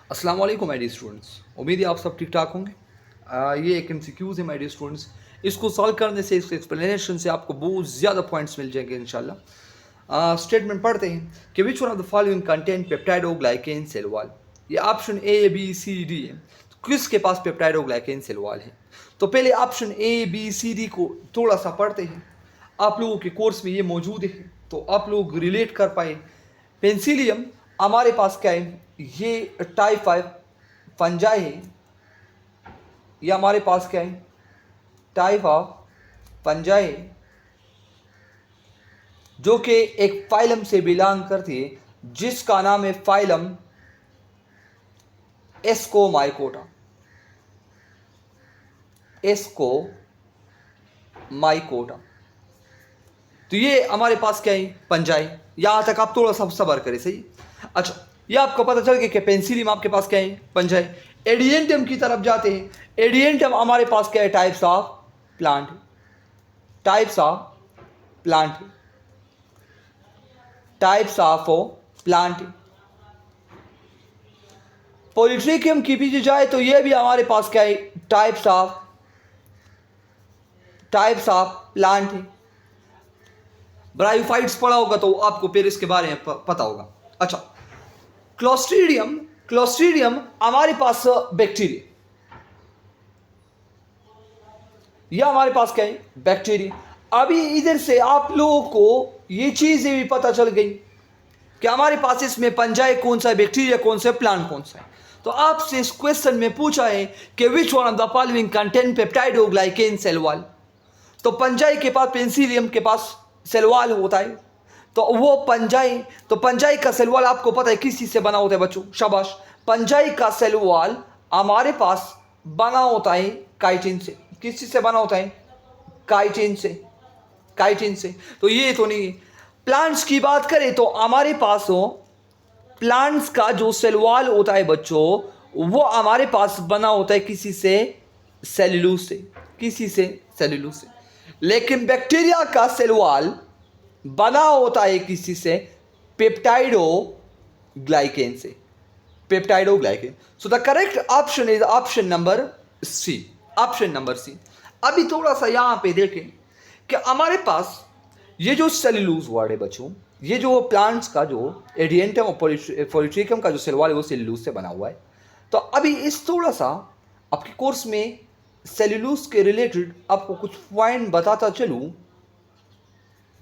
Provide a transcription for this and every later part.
अस्सलाम वालेकुम my dear students. उम्मीद है आप सब ठीक ठाक होंगे। ये एक एमसीक्यूज़ है माय डियर स्टूडेंट्स। इसको सॉल्व करने से, इसके एक्सप्लेनेशन से आपको बहुत ज़्यादा पॉइंट्स मिल जाएंगे इंशाल्लाह। स्टेटमेंट पढ़ते हैं कि which one of the following content peptidoglycan cell wall. ये option A B C D है, तो किसके पास पेप्टाइडोग्लाइकेन सेल वॉल है? तो पहले option A B C D को थोड़ा सा पढ़ते हैं। आप लोगों के कोर्स में ये मौजूद है तो आप लोग रिलेट कर पाए। पेंसिलियम हमारे पास क्या है? ये टाइप 5 फंजाई है। ये हमारे पास क्या है? टाइप ऑफ फंजाई है, जो कि एक फाइलम से बिलोंग करती है जिसका नाम है फाइलम एस्कोमाइकोटा। एस्कोमाइकोटा। तो ये हमारे पास क्या है? पंजाई। यहां तक आप थोड़ा सा सबर करें, सही। अच्छा, ये आपको पता चल गया कि पेंसिलियम आपके पास क्या है? पंजाई। एडियंटम की तरफ जाते हैं। एडियंटम हमारे पास क्या है? Types of plant. Types of plant. Types of plant. Polytrichum की पीछे जाए तो ये भी हमारे पास क्या है? टाइप्स ऑफ प्लांट है। ब्रायोफाइट्स पढ़ा होगा तो आपको फिर इसके बारे में पता होगा। अच्छा, क्लोस्ट्रीडियम हमारे पास बैक्टीरिया। यह हमारे पास क्या है? बैक्टीरिया। अभी इधर से आप लोगों को ये चीजें भी पता चल गई कि हमारे पास इसमें पंजाई कौन सा है, बैक्टीरिया कौन सा है, प्लांट कौन सा है। तो आपसे इस क्वेश्चन में पूछा है कि which one of the following contain peptidoglycan cell wall. तो पंजाई के पास, पेंसिलियम के पास सेल वॉल होता है। तो वो पंजाई, तो पंजाई का सेल वॉल आपको पता है किस चीज से बना होता है बच्चों? शाबाश। पंजाई का सेल वॉल हमारे पास बना होता है काइटिन से। किस चीज से बना होता है? काइटिन से। काइटिन से। तो ये तो नहीं है। प्लांट्स की बात करें तो हमारे पास हो प्लांट्स का जो सेल वॉल होता है बच्चों, वो हमारे पास बना होता है किसी से? सेल्यूलोज से। किसी से? सेल्यूलोज से। लेकिन बैक्टीरिया का सेल वॉल बना होता है किसी से? पेप्टाइडोग्लाइकेन से। Peptidoglycan. So the correct option is option number C. Option number C. अभी थोड़ा सा यहां पे देखें कि हमारे पास ये जो सेल्यूलोज वर्ड है बच्चों, ये जो प्लांट्स का जो एडियंटम और पॉलीट्रिकम का जो सेल वॉल है वो सेल्यूलोज से बना हुआ है। तो अभी इस थोड़ा सा आपके कोर्स में सेल्यूलोज के रिलेटेड आपको कुछ पॉइंट बताता चलूं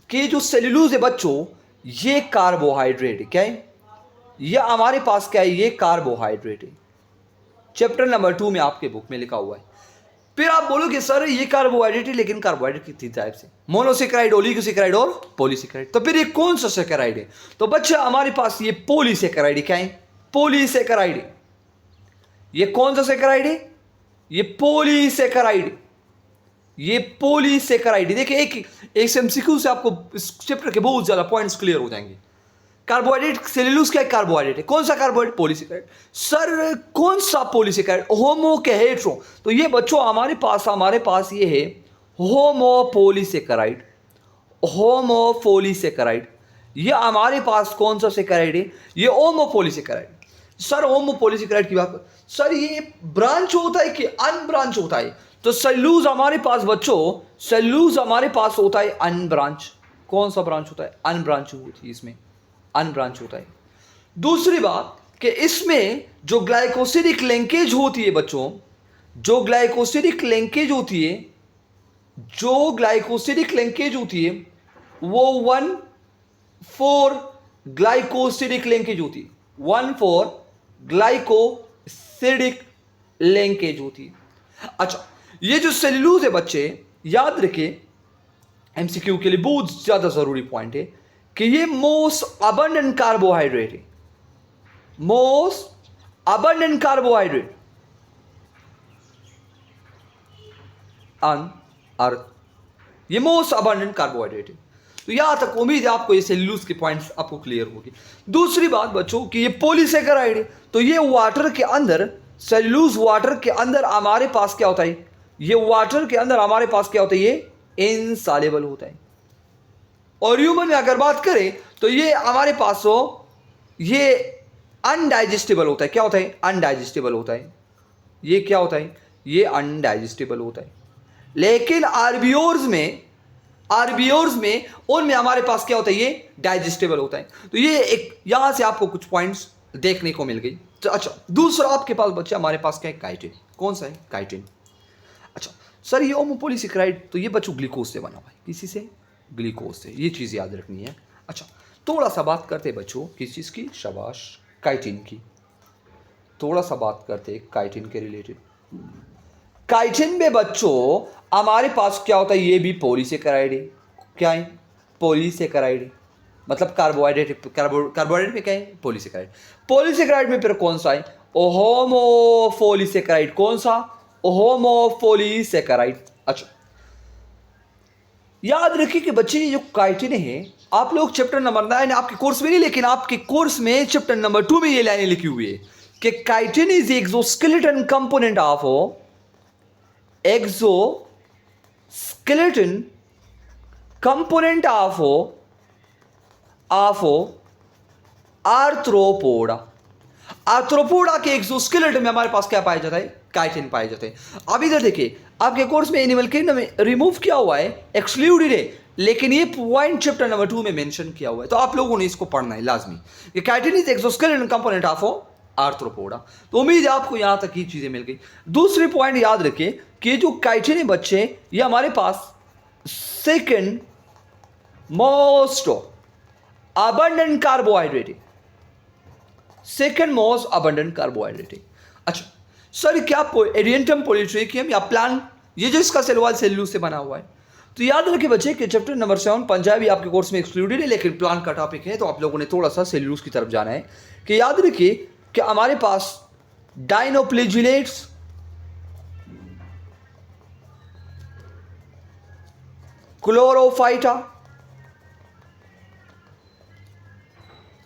कि जो सेल्यूलोज है बच्चों, ये कार्बोहाइड्रेट है। क्या है? ये हमारे पास क्या है? ये कार्बोहाइड्रेट है। चैप्टर नंबर 2 में आपके बुक में लिखा हुआ है। फिर आप बोलोगे सर ये कार्बोहाइड्रेट है, लेकिन कार्बोहाइड्रेट कितनी टाइप से? मोनोसेकेराइड, ओलिगोसेकेराइड और पॉलीसेकेराइड। तो फिर ये कौन सा सेकेराइड है? तो बच्चा हमारे पास ये पॉलीसेकेराइड है। क्या है? पॉलीसेकेराइड है। ये कौन सा सेकेराइड है? ये पॉलीसेकेराइड। ये पॉलीसेकेराइड। देखिए एक एमसीक्यू से आपको इस चैप्टर के बहुत ज्यादा पॉइंट्स क्लियर हो जाएंगे। कार्बोहाइड्रेट, सेल्यूलोज क्या कार्बोहाइड्रेट है? कौन सा कार्बोहाइड्रेट? पॉलीसेकेराइड। सर कौन सा पॉलीसेकेराइड? होमो के हेट्रो? तो ये बच्चों हमारे पास ये है होमोपॉलीसेकेराइड। होमोपॉलीसेकेराइड। ये हमारे पास कौन सा सेकेराइड है? ये होमोपॉलीसेकेराइड। सर होमोपॉलीसेकेराइड की बात, सर ये ब्रांच होता है कि अनब्रांच होता है? तो सेल्यूलोज हमारे पास बच्चों, सेल्यूलोज हमारे पास होता है अनब्रांच। कौन सा ब्रांच होता है? अनब्रांच होती है इसमें, अनब्रांच होता है। दूसरी बात कि इसमें जो ग्लाइकोसिडिक लिंकेज होती है बच्चों, जो ग्लाइकोसिडिक लिंकेज होती है, जो ग्लाइकोसिडिक लिंकेज होती है वो 1,4 ग्लाइकोसिडिक लिंकेज होती है। 1,4 ग्लाइकोसिडिक लिंकेज होती है। अच्छा, ये जो सेल्यूलोज है बच्चे, याद रखिए एमसीक्यू के लिए बहुत ज्यादा जरूरी पॉइंट है कि ये मोस्ट अबंडेंट कार्बोहाइड्रेट है। Most abundant carbohydrate on earth. ये मोस्ट अबंडेंट कार्बोहाइड्रेट है। तो यहां तक उम्मीद है आपको ये सेल्यूलोज के पॉइंट्स आपको क्लियर होगी। दूसरी बात बच्चों कि ये पॉलीसेकेराइड है, तो ये वाटर के अंदर, सेल्यूलोज वाटर के अंदर हमारे पास क्या होता है? ये वाटर के अंदर हमारे पास क्या होता है? ये इनसॉल्युबल होता है। और ह्यूमन में अगर बात करें तो ये हमारे पास हो, ये अनडाइजेस्टेबल होता है। क्या होता है? अनडाइजेस्टेबल होता है। ये क्या होता है? ये अनडाइजेस्टेबल होता है। लेकिन आरबीओर्स में उनमें हमारे पास क्या होता है? ये डाइजेस्टेबल होता है। तो ये एक यहां से आपको कुछ पॉइंट्स देखने को मिल गई। तो अच्छा, दूसरा आपके पास बच्चा हमारे पास क्या है? काइटिन। कौन सा है? काइटिन। अच्छा सर, ये ओमोपोलीसेकेराइड तो ये बच्चों ग्लूकोज से बना हुआ है। किसी से? ग्लूकोज से। ये चीज़ याद रखनी है। अच्छा, थोड़ा सा बात करते हैं बच्चों किस चीज़ की? शाबाश, काइटिन की। थोड़ा सा बात करते हैं काइटिन के रिलेटेड। काइटिन में बच्चों हमारे पास क्या होता है? ये भी पॉलीसेकेराइड है। क्या है? पॉलीसेकेराइड है। मतलब कार्बोहाइड्रेट में क्या है? पॉलीसेकेराइड। पॉलीसेकेराइड में फिर कौन सा है? होमोपोलीसेकेराइड। कौन सा? होमोपोलीसेकेराइड। अच्छा, याद रखिए कि बच्चे ये जो काइटिन है, आप लोग चैप्टर नंबर 9 आपके कोर्स में नहीं, लेकिन आपके कोर्स में चैप्टर नंबर 2 में ये लाइनें लिखी हुई है कि chitin is exoskeleton component of exoskeleton component of arthropoda. Arthropoda के एक्सोस्केलेटन में हमारे पास क्या पाया जाता है? काइटिन पाया जाता है। अब इधर देखिए, आपके कोर्स में एनिमल किंगडम में रिमूव किया हुआ है, एक्सक्लूडेड है, लेकिन ये पॉइंट चैप्टर नंबर 2 में मेंशन किया हुआ है। तो आप लोगों ने इसको पढ़ना है लाजमी कि chitin is exoskeleton component of arthropoda. तो उम्मीद है आपको यहां तक ये चीजें मिल गई। दूसरी पॉइंट याद रखिए कि जो काइटिन है बच्चे, ये हमारे पास सेकेंड मोस्ट अबंडेंट कार्बोहाइड्रेट है। सेकेंड मोस्ट अबंडेंट कार्बोहाइड्रेट है। अच्छा सर, क्या एडियंटम पॉलीट्रिकियम या प्लांट, ये जो इसका सेल वॉल सेल्यूलोज से बना हुआ है। तो याद रखिए बच्चे कि चैप्टर नंबर 7 पंजाबी आपके कोर्स में एक्सक्लूडेड है, लेकिन प्लांट का टॉपिक है, तो आप लोगों ने थोड़ा सा सेल्यूलोज की तरफ जाना है। कि याद रखिए कि हमारे पास डाइनोफ्लेजिलेट्स, क्लोरोफाइटा,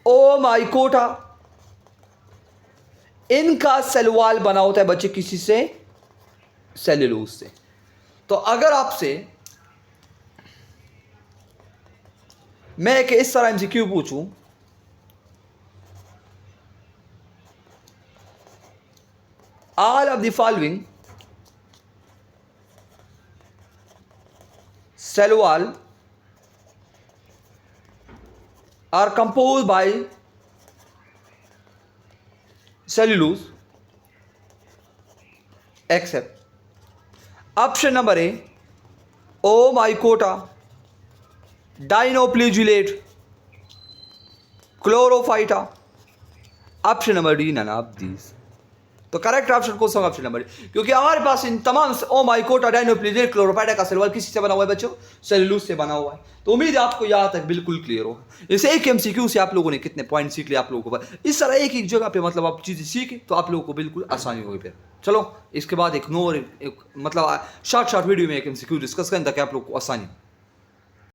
ओमाइकोटा, इनका सेल वॉल बना होता है बच्चे किसी से? सेल्यूलोज से। तो अगर आपसे मैं एक इस तरह एमसीक्यू पूछूं, all of the following cell wall are compose by cellulose except option number A oomycota, dinoflagellate, chlorophyta, option number D none of these. तो करेक्ट ऑप्शन कौन सा? ऑप्शन नंबर डी, क्योंकि हमारे पास इन तमाम ओमाइकोटा, डाइनोफ्लेजिलेट, क्लोरोफाइटा का cell wall किसी से बना हुआ है बच्चों? सेल्यूलोज से बना हुआ है। तो उम्मीद है आपको यहां तक बिल्कुल क्लियर हो। इसे एक एमसीक्यू से आप लोगों ने कितने पॉइंट सीख लिया आप लोगों को? इस तरह एक जगह पे मतलब आप चीजें सीखे तो आप लोगों को बिल्कुल आसानी होगी। फिर चलो इसके बाद एक मतलब शॉर्ट वीडियो में एक एमसीक्यू डिस्कस करें ताकि आप लोग को आसानी हो।